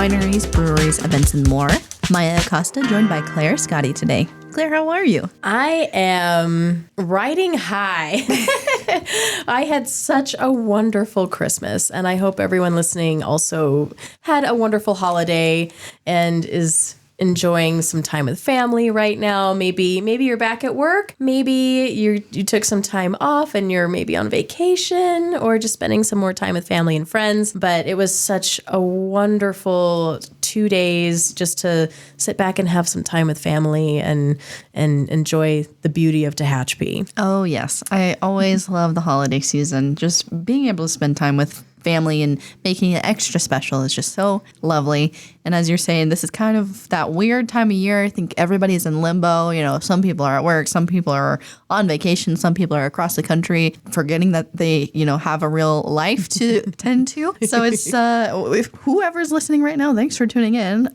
wineries, breweries, events, and more. Maya Acosta, joined by Claire Scotty today. Claire, how are you? I am riding high. I had such a wonderful Christmas, and I hope everyone listening also had a wonderful holiday and is enjoying some time with family right now. Maybe you're back at work. Maybe you took some time off and you're maybe on vacation or just spending some more time with family and friends. But it was such a wonderful 2 days just to sit back and have some time with family and enjoy the beauty of Tehachapi. Oh, yes. I always love the holiday season. Just being able to spend time with family and making it extra special is just so lovely. And as you're saying, this is kind of that weird time of year. I think everybody's in limbo. You know, some people are at work, some people are on vacation, some people are across the country, forgetting that they, have a real life to tend to. So it's if whoever's listening right now, thanks for tuning in.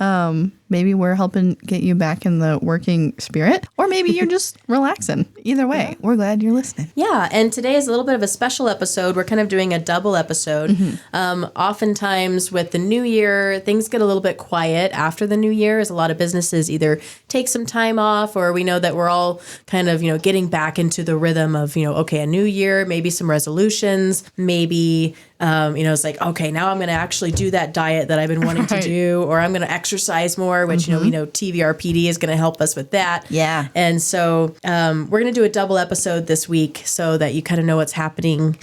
Maybe we're helping get you back in the working spirit, or maybe you're just relaxing. Either way, we're glad you're listening. Yeah, and today is a little bit of a special episode. We're kind of doing a double episode. Oftentimes with the new year, things get a little bit quiet after the new year, as a lot of businesses either take some time off, or we know that we're all kind of, getting back into the rhythm of, okay, a new year, maybe some resolutions, maybe it's like, okay, now I'm going to actually do that diet that I've been wanting to do, or I'm going to exercise more, which, we know TVRPD is going to help us with that. Yeah. And so we're going to do a double episode this week so that you kind of know what's happening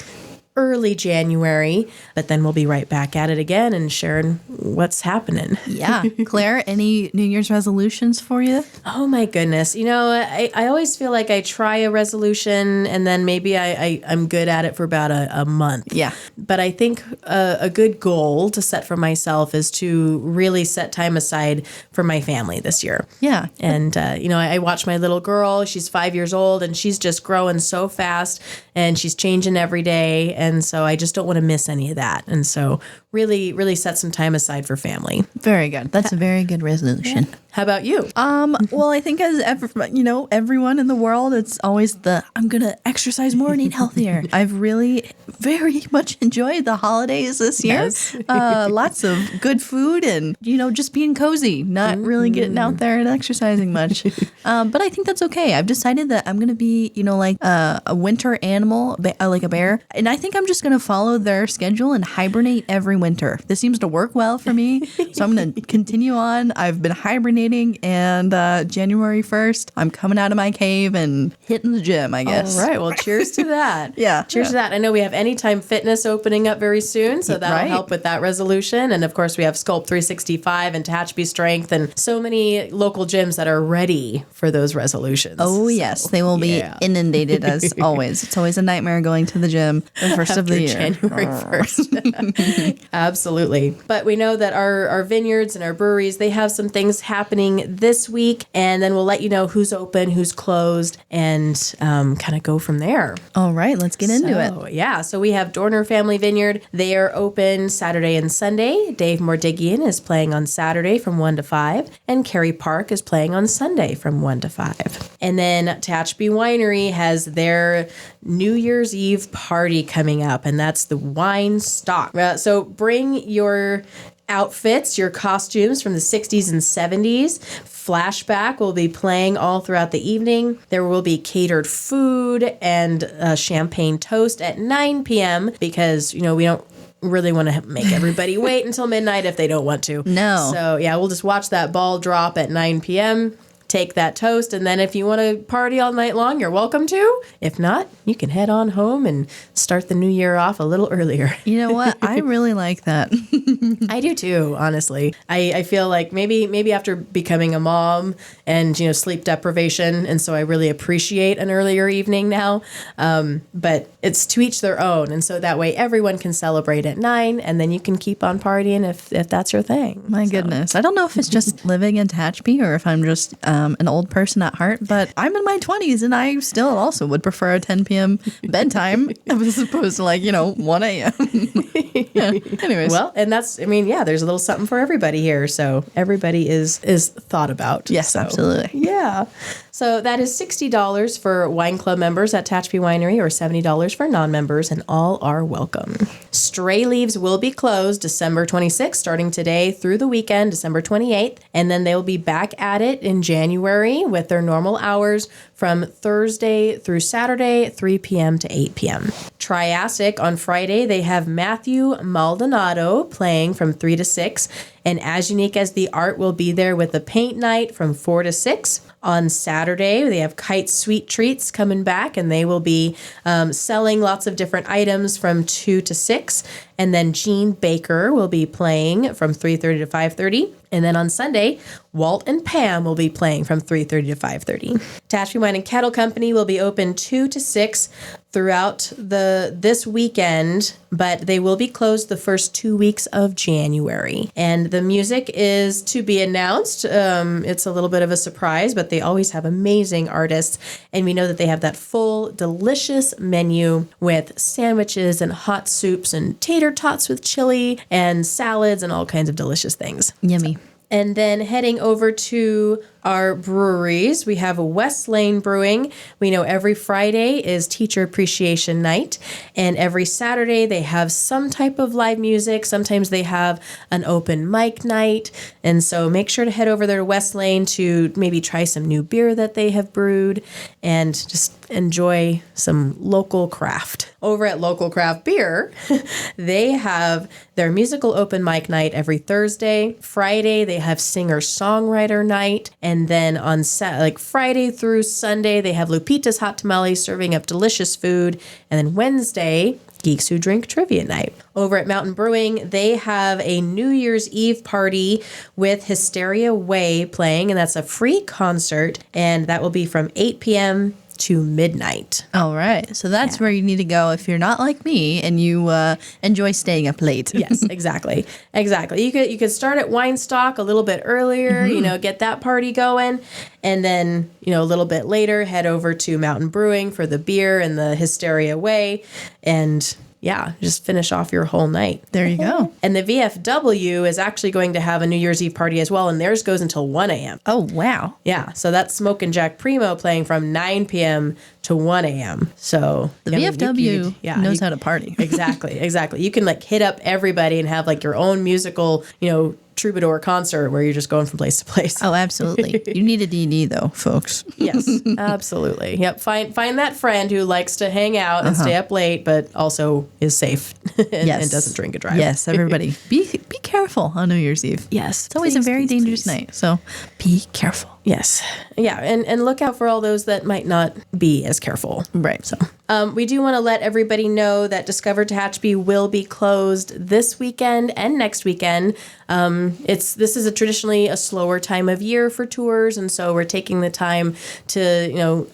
early January, but then we'll be right back at it again and sharing what's happening. Yeah. Claire, any New Year's resolutions for you? Oh my goodness. I always feel like I try a resolution and then maybe I'm good at it for about a month. Yeah. But I think a good goal to set for myself is to really set time aside for my family this year. Yeah. And, I watch my little girl. She's 5 years old and she's just growing so fast and she's changing every day. And so I just don't want to miss any of that. And so really, really set some time aside for family. Very good. That's a very good resolution. Yeah. How about you? Well, I think as everyone in the world, it's always I'm going to exercise more and eat healthier. I've really very much enjoyed the holidays this year. Yes. Lots of good food and, just being cozy, not really getting out there and exercising much. But I think that's okay. I've decided that I'm going to be, like a winter animal, like a bear. And I think I'm just going to follow their schedule and hibernate every winter. This seems to work well for me. So I'm going to continue on. I've been hibernating, and January 1st, I'm coming out of my cave and hitting the gym, I guess. All right. Well, cheers to that. Yeah. Cheers to that. I know we have Anytime Fitness opening up very soon, so that'll help with that resolution. And of course, we have Sculpt 365 and Tehachapi Strength and so many local gyms that are ready for those resolutions. Oh, yes. They will be inundated as always. It's always a nightmare going to the gym the first of the year. January 1st. Absolutely. But we know that our vineyards and our breweries, they have some things happening this week, and then we'll let you know who's open, who's closed, and kind of go from there. All right, let's get into it. Yeah, so we have Dorner Family Vineyard. They are open Saturday and Sunday. Dave Mordigian is playing on Saturday from 1 to 5, and Carrie Park is playing on Sunday from 1 to 5. And then Tehachapi Winery has their New Year's Eve party coming up, and that's the wine stock. So bring your outfits, your costumes from the 60s and 70s. Flashback will be playing all throughout the evening. There will be catered food and a champagne toast at 9 p.m. because, we don't really want to make everybody wait until midnight if they don't want to. No. So, we'll just watch that ball drop at 9 p.m., take that toast, and then if you want to party all night long, you're welcome to. If not, you can head on home and start the new year off a little earlier. You know what? I really like that. I do too, honestly. I feel like maybe after becoming a mom and, sleep deprivation, and so I really appreciate an earlier evening now. But it's to each their own, and so that way everyone can celebrate at 9, and then you can keep on partying if that's your thing. My goodness. I don't know if it's just living in Tehachapi or if I'm just an old person at heart, but I'm in my 20s and I still also would prefer a 10 p.m. bedtime as opposed to 1 a.m. Anyways. Well, and that's, there's a little something for everybody here. So everybody is thought about. Yes, So, absolutely. Yeah. So that is $60 for wine club members at Tehachapi Winery or $70 for non-members, and all are welcome. Stray Leaves will be closed December 26th, starting today through the weekend, December 28th, and then they will be back at it in January with their normal hours from Thursday through Saturday, 3 p.m. to 8 p.m. Triassic on Friday, they have Matthew Maldonado playing from 3 to 6, and As Unique as the Art will be there with a paint night from 4 to 6. On Saturday, they have Kite Sweet Treats coming back, and they will be selling lots of different items from 2 to 6. And then Gene Baker will be playing from 3:30 to 5:30. And then on Sunday, Walt and Pam will be playing from 3:30 to 5:30. Tehachapi Wine and Kettle Company will be open 2 to 6 throughout this weekend, but they will be closed the first 2 weeks of January. And the music is to be announced. It's a little bit of a surprise, but they always have amazing artists. And we know that they have that full, delicious menu with sandwiches and hot soups and tater tots with chili and salads and all kinds of delicious things. Yummy. And then heading over to our breweries, we have West Lane Brewing. We know every Friday is Teacher Appreciation Night, and every Saturday they have some type of live music. Sometimes they have an open mic night, and so make sure to head over there to West Lane to maybe try some new beer that they have brewed and just enjoy some local craft. Over at Local Craft Beer, they have their musical open mic night every Thursday. Friday, they have singer-songwriter night. And then on Friday through Sunday, they have Lupita's Hot Tamales serving up delicious food. And then Wednesday, Geeks Who Drink Trivia Night. Over at Mountain Brewing, they have a New Year's Eve party with Hysteria Way playing, and that's a free concert. And that will be from 8 p.m. to midnight. All right. So that's where you need to go if you're not like me and you enjoy staying up late. Yes, exactly. Exactly. You could start at Wine Stock a little bit earlier, get that party going. And then, a little bit later, head over to Mountain Brewing for the beer and the Hysteria Way. And just finish off your whole night. There you go. And the VFW is actually going to have a New Year's Eve party as well, and theirs goes until 1 a.m. Oh, wow. Yeah, so that's Smoke and Jack Primo playing from 9 p.m. to 1 a.m. So The VFW knows how to party. Exactly. You can hit up everybody and have your own musical, troubadour concert where you're just going from place to place. Oh, absolutely. You need a DD though, folks. Yes, absolutely. Yep. Find that friend who likes to hang out and stay up late, but also is safe and doesn't drink and drive. Yes, everybody. Be careful on New Year's Eve. Yes. It's always a very dangerous night. So be careful. Yes. Yeah. And look out for all those that might not be as careful. Right. So we do want to let everybody know that Discover Tehachapi will be closed this weekend and next weekend. This is traditionally a slower time of year for tours, and so we're taking the time to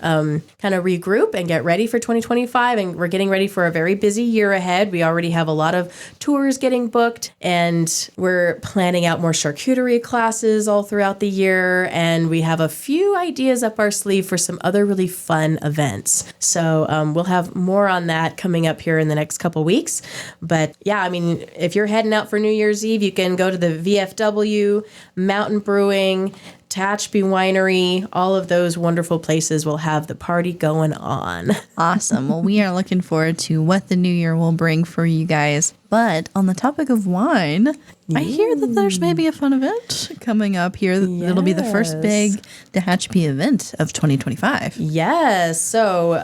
kind of regroup and get ready for 2025, and we're getting ready for a very busy year ahead. We already have a lot of tours getting booked, and we're planning out more charcuterie classes all throughout the year, and we have a few ideas up our sleeve for some other really fun events. So we'll have more on that coming up here in the next couple weeks. But if you're heading out for New Year's Eve, you can go to the VFW, Mountain Brewing, Tehachapi Winery. All of those wonderful places will have the party going on. Awesome. Well, we are looking forward to what the new year will bring for you guys. But on the topic of wine, I hear that there's maybe a fun event coming up here. Yes. It'll be the first big Tehachapi event of 2025. Yes. So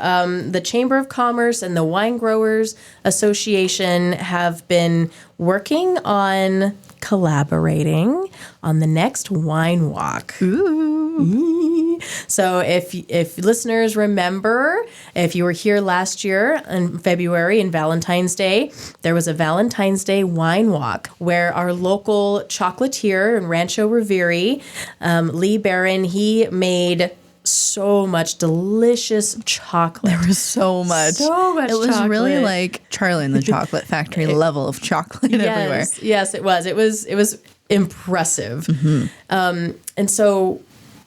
the Chamber of Commerce and the Wine Growers Association have been working on collaborating on the next wine walk. Ooh. So if listeners remember, if you were here last year in February and Valentine's Day, there was a Valentine's Day wine walk where our local chocolatier in Rancho Riveri, Lee Barron, he made so much delicious chocolate. There was so much. It was chocolate. Really like Charlie and the Chocolate Factory level of chocolate everywhere. Yes, it was. It was impressive. Mm-hmm. And so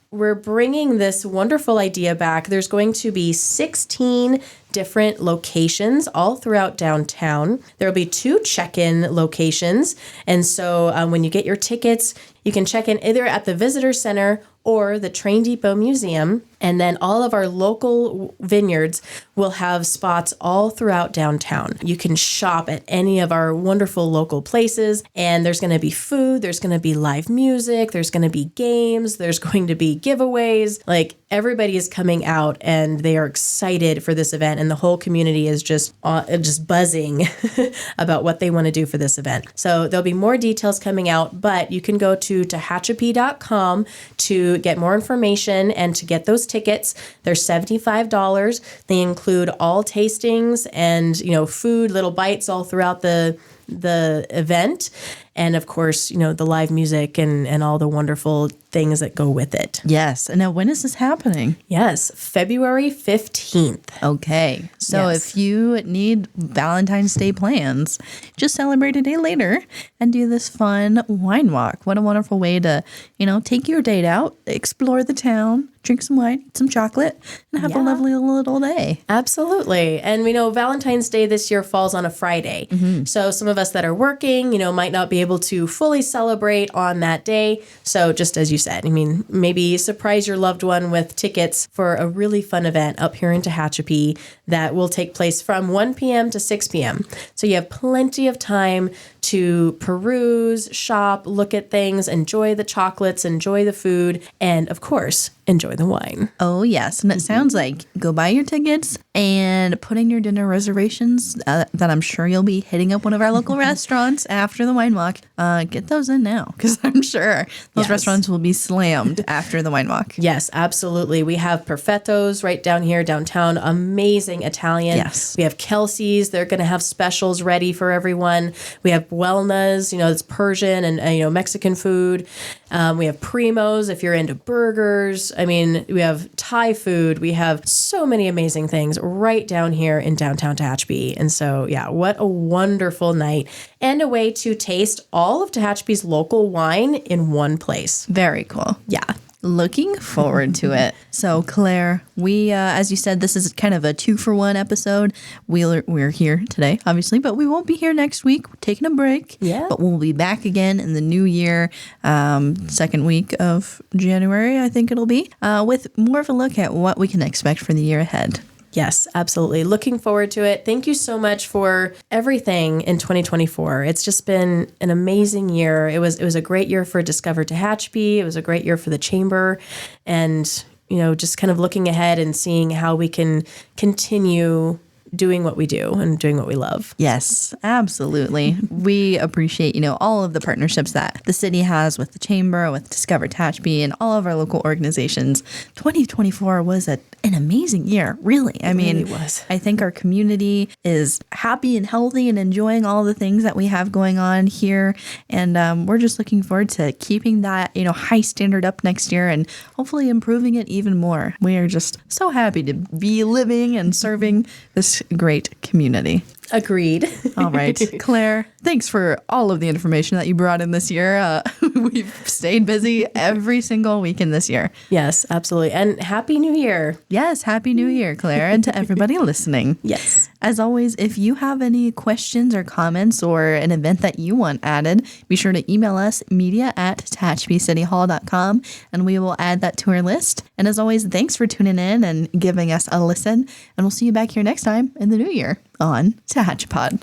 we're bringing this wonderful idea back. There's going to be 16 different locations all throughout downtown. There will be 2 check-in locations. And so when you get your tickets, you can check in either at the Visitor Center or the Train Depot Museum. And then all of our local vineyards will have spots all throughout downtown. You can shop at any of our wonderful local places, and there's going to be food, there's going to be live music, there's going to be games, there's going to be giveaways. Like, everybody is coming out and they are excited for this event, and the whole community is just buzzing about what they want to do for this event. So there'll be more details coming out, but you can go to tehachapi.com to get more information and to get those tickets. They're $75. They include all tastings and, food, little bites all throughout the event. And of course, the live music and all the wonderful things that go with it. Yes. And now when is this happening? Yes, February 15th. Okay. So Yes. if you need Valentine's Day plans, just celebrate a day later and do this fun wine walk. What a wonderful way to, take your date out, explore the town, drink some wine, eat some chocolate, and have a lovely little day. Absolutely. And we know Valentine's Day this year falls on a Friday. So some of us that are working, might not be able to fully celebrate on that day. So just as you said, maybe surprise your loved one with tickets for a really fun event up here in Tehachapi that will take place from 1 p.m. to 6 p.m. So you have plenty of time to peruse, shop, look at things, enjoy the chocolates, enjoy the food, and of course, enjoy the wine. Oh, yes. And it sounds like go buy your tickets and put in your dinner reservations that I'm sure you'll be hitting up one of our local restaurants after the wine walk. Get those in now, because I'm sure those restaurants will be slammed after the wine walk. Yes, absolutely. We have Perfetto's right down here downtown. Amazing Italian. Yes. We have Kelsey's. They're going to have specials ready for everyone. We have Wellna's, it's Persian and, Mexican food. We have Primo's if you're into burgers. We have Thai food. We have so many amazing things right down here in downtown Tehachapi. And so, what a wonderful night and a way to taste all of Tehachapi's local wine in one place. Very cool. Yeah. Looking forward to it. So, Claire, we, as you said, this is kind of a 2-for-1 episode. We're here today, obviously, but we won't be here next week. We're taking a break. Yeah. But we'll be back again in the new year, second week of January, I think it'll be, with more of a look at what we can expect for the year ahead. Yes, absolutely. Looking forward to it. Thank you so much for everything in 2024. It's just been an amazing year. It was a great year for Discover Tehachapi. It was a great year for the Chamber. And, just kind of looking ahead and seeing how we can continue doing what we do and doing what we love. Yes, absolutely. We appreciate, all of the partnerships that the city has with the Chamber, with Discover Tehachapi, and all of our local organizations. 2024 was an amazing year, really. It really was. I think our community is happy and healthy and enjoying all the things that we have going on here. And we're just looking forward to keeping that, high standard up next year and hopefully improving it even more. We are just so happy to be living and serving this great community. Agreed. All right. Claire, thanks for all of the information that you brought in this year. We've stayed busy every single weekend this year. Yes, absolutely. And Happy New Year. Yes. Happy New Year, Claire, and to everybody listening. Yes. As always, if you have any questions or comments or an event that you want added, be sure to email us media@tehachapicityhall.com and we will add that to our list. And as always, thanks for tuning in and giving us a listen. And we'll see you back here next time in the new year on Tehachapod.